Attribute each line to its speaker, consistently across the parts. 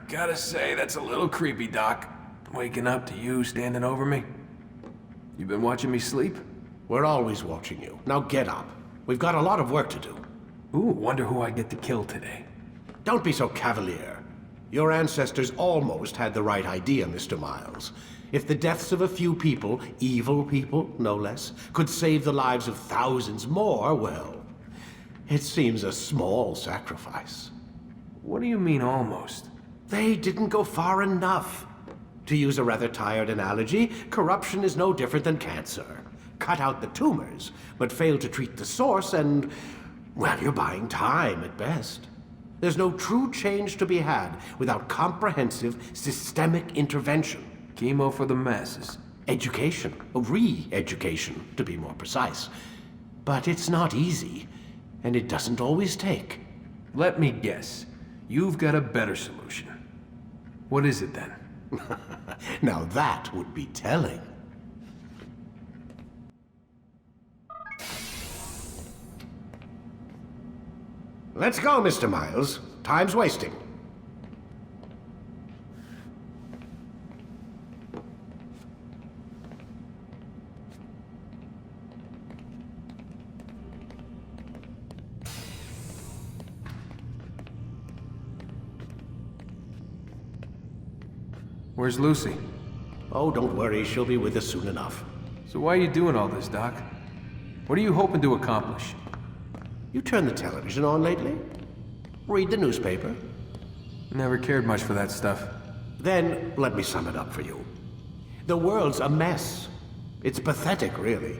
Speaker 1: Gotta say, that's a little creepy, Doc. Waking up to you standing over me. You been watching me sleep?
Speaker 2: We're always watching you. Now get up. We've got a lot of work to do.
Speaker 1: Ooh, wonder who I get to kill today.
Speaker 2: Don't be so cavalier. Your ancestors almost had the right idea, Mr. Miles. If the deaths of a few people, evil people, no less, could save the lives of thousands more, well, it seems a small sacrifice.
Speaker 1: What do you mean, almost?
Speaker 2: They didn't go far enough. To use a rather tired analogy, corruption is no different than cancer. Cut out the tumors, but fail to treat the source and, well, you're buying time at best. There's no true change to be had without comprehensive, systemic intervention.
Speaker 1: Chemo for the masses.
Speaker 2: Education, re-education, to be more precise. But it's not easy, and it doesn't always take.
Speaker 1: Let me guess. You've got a better solution. What is it then?
Speaker 2: Now that would be telling. Let's go, Mr. Miles. Time's wasting.
Speaker 1: Where's Lucy?
Speaker 2: Oh, don't worry. She'll be with us soon enough.
Speaker 1: So why are you doing all this, Doc? What are you hoping to accomplish?
Speaker 2: You turned the television on lately? Read the newspaper?
Speaker 1: Never cared much for that stuff.
Speaker 2: Then, let me sum it up for you. The world's a mess. It's pathetic, really.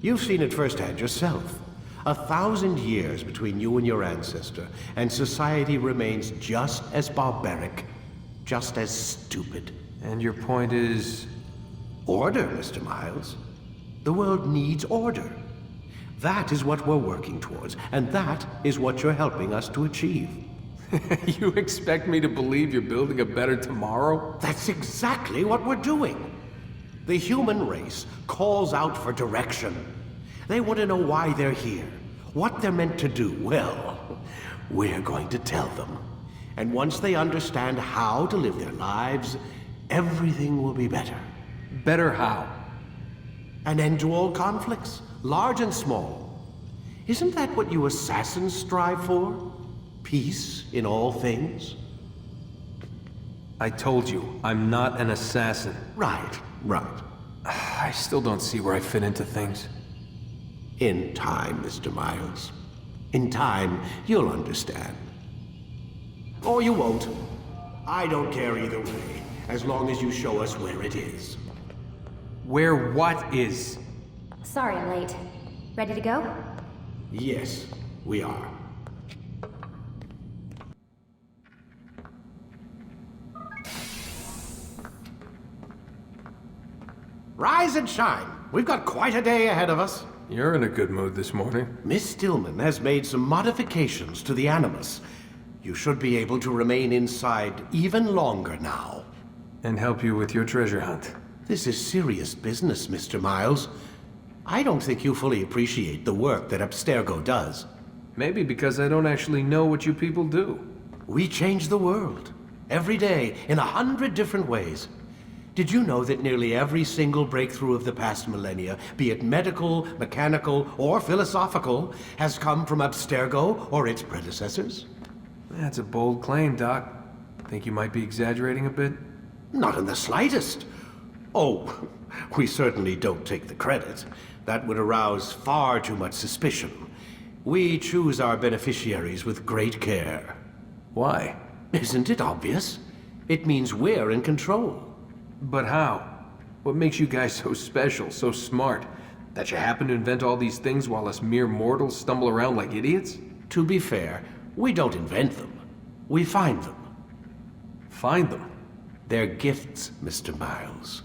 Speaker 2: You've seen it firsthand yourself. 1,000 years between you and your ancestor, and society remains just as barbaric, just as stupid.
Speaker 1: And your point is?
Speaker 2: Order, Mr. Miles. The world needs order. That is what we're working towards, and that is what you're helping us to achieve.
Speaker 1: You expect me to believe you're building a better tomorrow?
Speaker 2: That's exactly what we're doing. The human race calls out for direction. They want to know why they're here, what they're meant to do. Well, we're going to tell them. And once they understand how to live their lives, everything will be better.
Speaker 1: Better how?
Speaker 2: An end to all conflicts, large and small. Isn't that what you assassins strive for? Peace in all things?
Speaker 1: I told you, I'm not an assassin.
Speaker 2: Right.
Speaker 1: I still don't see where I fit into things.
Speaker 2: In time, Mr. Miles. In time, you'll understand. Or you won't. I don't care either way, as long as you show us where it is.
Speaker 1: Where what is?
Speaker 3: Sorry I'm late. Ready to go?
Speaker 2: Yes, we are. Rise and shine. We've got quite a day ahead of us.
Speaker 1: You're in a good mood this morning.
Speaker 2: Miss Stillman has made some modifications to the Animus. You should be able to remain inside even longer now.
Speaker 1: And help you with your treasure hunt.
Speaker 2: This is serious business, Mr. Miles. I don't think you fully appreciate the work that Abstergo does.
Speaker 1: Maybe because I don't actually know what you people do.
Speaker 2: We change the world. Every day, in 100 different ways. Did you know that nearly every single breakthrough of the past millennia, be it medical, mechanical, or philosophical, has come from Abstergo or its predecessors?
Speaker 1: That's a bold claim, Doc. Think you might be exaggerating a bit?
Speaker 2: Not in the slightest. Oh, we certainly don't take the credit. That would arouse far too much suspicion. We choose our beneficiaries with great care.
Speaker 1: Why?
Speaker 2: Isn't it obvious? It means we're in control.
Speaker 1: But how? What makes you guys so special, so smart? That you happen to invent all these things while us mere mortals stumble around like idiots?
Speaker 2: To be fair, we don't invent them. We find them.
Speaker 1: Find them?
Speaker 2: They're gifts, Mr. Miles.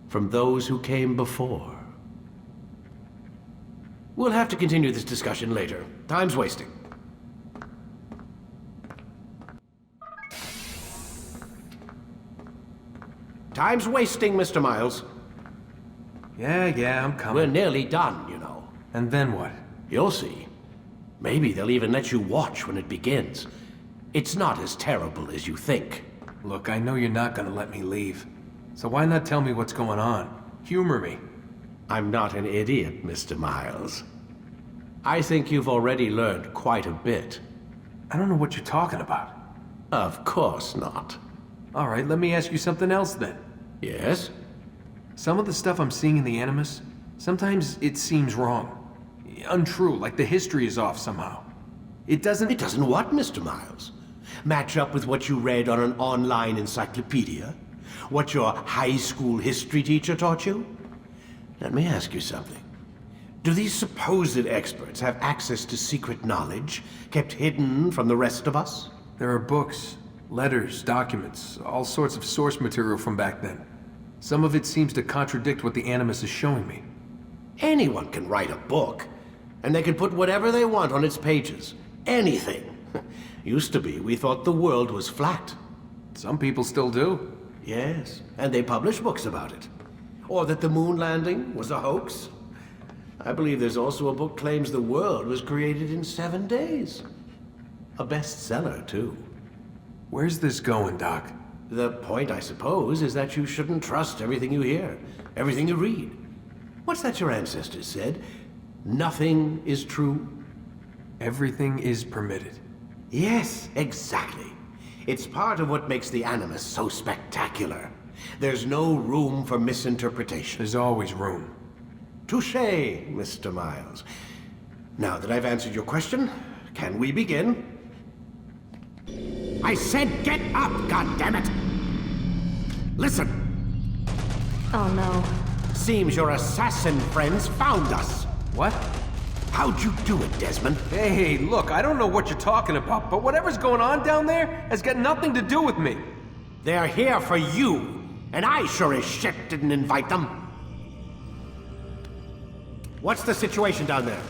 Speaker 2: From those who came before. We'll have to continue this discussion later. Time's wasting. Time's wasting, Mr. Miles.
Speaker 1: Yeah, I'm coming.
Speaker 2: We're nearly done, you know.
Speaker 1: And then what?
Speaker 2: You'll see. Maybe they'll even let you watch when it begins. It's not as terrible as you think.
Speaker 1: Look, I know you're not gonna let me leave. So why not tell me what's going on? Humor me.
Speaker 2: I'm not an idiot, Mr. Miles. I think you've already learned quite a bit.
Speaker 1: I don't know what you're talking about.
Speaker 2: Of course not.
Speaker 1: All right, let me ask you something else then.
Speaker 2: Yes?
Speaker 1: Some of the stuff I'm seeing in the Animus, sometimes it seems wrong. Untrue, like the history is off somehow. It doesn't...
Speaker 2: It doesn't what, Mr. Miles? Match up with what you read on an online encyclopedia? What your high school history teacher taught you? Let me ask you something. Do these supposed experts have access to secret knowledge kept hidden from the rest of us?
Speaker 1: There are books, letters, documents, all sorts of source material from back then. Some of it seems to contradict what the Animus is showing me.
Speaker 2: Anyone can write a book, and they can put whatever they want on its pages. Anything. Used to be, we thought the world was flat.
Speaker 1: Some people still do.
Speaker 2: Yes, and they publish books about it. Or that the moon landing was a hoax. I believe there's also a book claims the world was created in 7 days. A bestseller, too.
Speaker 1: Where's this going, Doc?
Speaker 2: The point, I suppose, is that you shouldn't trust everything you hear, everything you read. What's that your ancestors said? Nothing is true.
Speaker 1: Everything is permitted.
Speaker 2: Yes, exactly. It's part of what makes the Animus so spectacular. There's no room for misinterpretation.
Speaker 1: There's always room.
Speaker 2: Touché, Mr. Miles. Now that I've answered your question, can we begin? I said get up, goddammit! Listen!
Speaker 3: Oh no.
Speaker 2: Seems your assassin friends found us.
Speaker 1: What?
Speaker 2: How'd you do it, Desmond?
Speaker 1: Hey, look, I don't know what you're talking about, but whatever's going on down there has got nothing to do with me.
Speaker 2: They're here for you, and I sure as shit didn't invite them. What's the situation down there?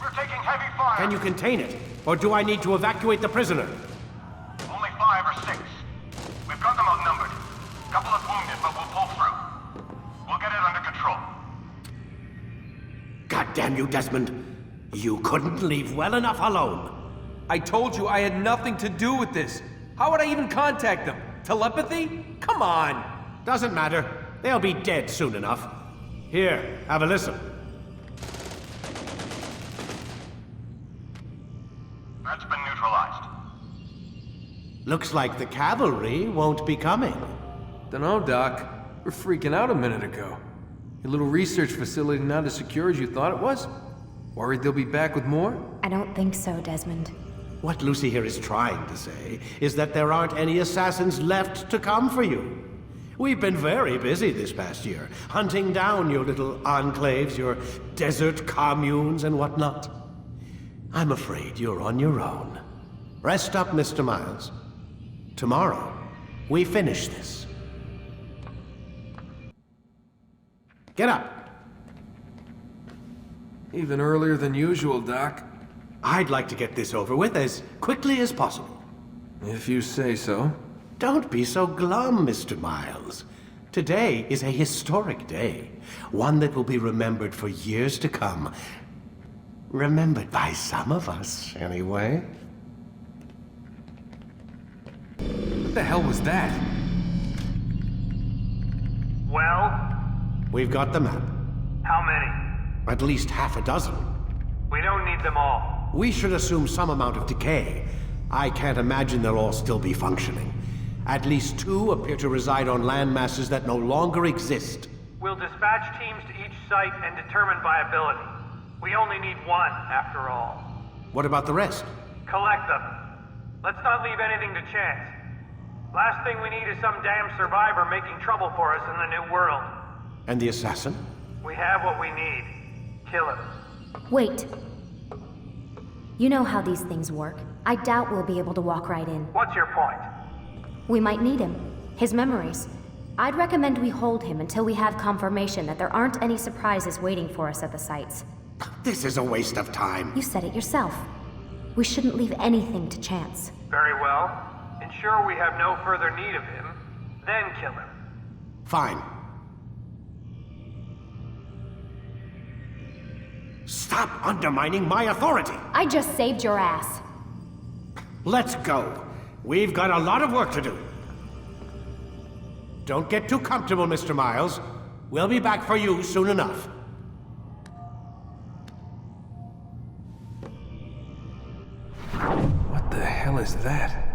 Speaker 4: We're taking heavy fire.
Speaker 2: Can you contain it? Or do I need to evacuate the prisoner?
Speaker 4: Only 5 or 6. We've got them outnumbered. Couple of wounded, but we'll pull through. We'll get it under control.
Speaker 2: God damn you, Desmond. You couldn't leave well enough alone.
Speaker 1: I told you I had nothing to do with this. How would I even contact them? Telepathy? Come on!
Speaker 2: Doesn't matter. They'll be dead soon enough. Here, have a listen.
Speaker 4: That's been neutralized.
Speaker 2: Looks like the cavalry won't be coming.
Speaker 1: Dunno, Doc. We're freaking out a minute ago. Your little research facility not as secure as you thought it was? Worried they'll be back with more?
Speaker 3: I don't think so, Desmond.
Speaker 2: What Lucy here is trying to say is that there aren't any assassins left to come for you. We've been very busy this past year, hunting down your little enclaves, your desert communes and whatnot. I'm afraid you're on your own. Rest up, Mr. Miles. Tomorrow, we finish this. Get up.
Speaker 1: Even earlier than usual, Doc.
Speaker 2: I'd like to get this over with as quickly as possible.
Speaker 1: If you say so.
Speaker 2: Don't be so glum, Mr. Miles. Today is a historic day, one that will be remembered for years to come. Remembered by some of us, anyway.
Speaker 1: What the hell was that?
Speaker 4: Well,
Speaker 2: We've got the map.
Speaker 4: how many?
Speaker 2: At least half a dozen.
Speaker 4: We don't need them all.
Speaker 2: We should assume some amount of decay. I can't imagine they'll all still be functioning. At least 2 appear to reside on land masses that no longer exist.
Speaker 5: We'll dispatch teams to each site and determine viability. We only need 1, after all.
Speaker 2: What about the rest?
Speaker 5: Collect them. Let's not leave anything to chance. Last thing we need is some damn survivor making trouble for us in the new world.
Speaker 2: And the assassin?
Speaker 5: We have what we need. Kill him.
Speaker 3: Wait. You know how these things work. I doubt we'll be able to walk right in.
Speaker 5: What's your point?
Speaker 3: We might need him. His memories. I'd recommend we hold him until we have confirmation that there aren't any surprises waiting for us at the sites.
Speaker 2: This is a waste of time.
Speaker 3: You said it yourself. We shouldn't leave anything to chance.
Speaker 5: Very well. Ensure we have no further need of him, then kill him.
Speaker 2: Fine. Stop undermining my authority!
Speaker 3: I just saved your ass.
Speaker 2: Let's go. We've got a lot of work to do. Don't get too comfortable, Mr. Miles. We'll be back for you soon enough.
Speaker 1: What the hell is that?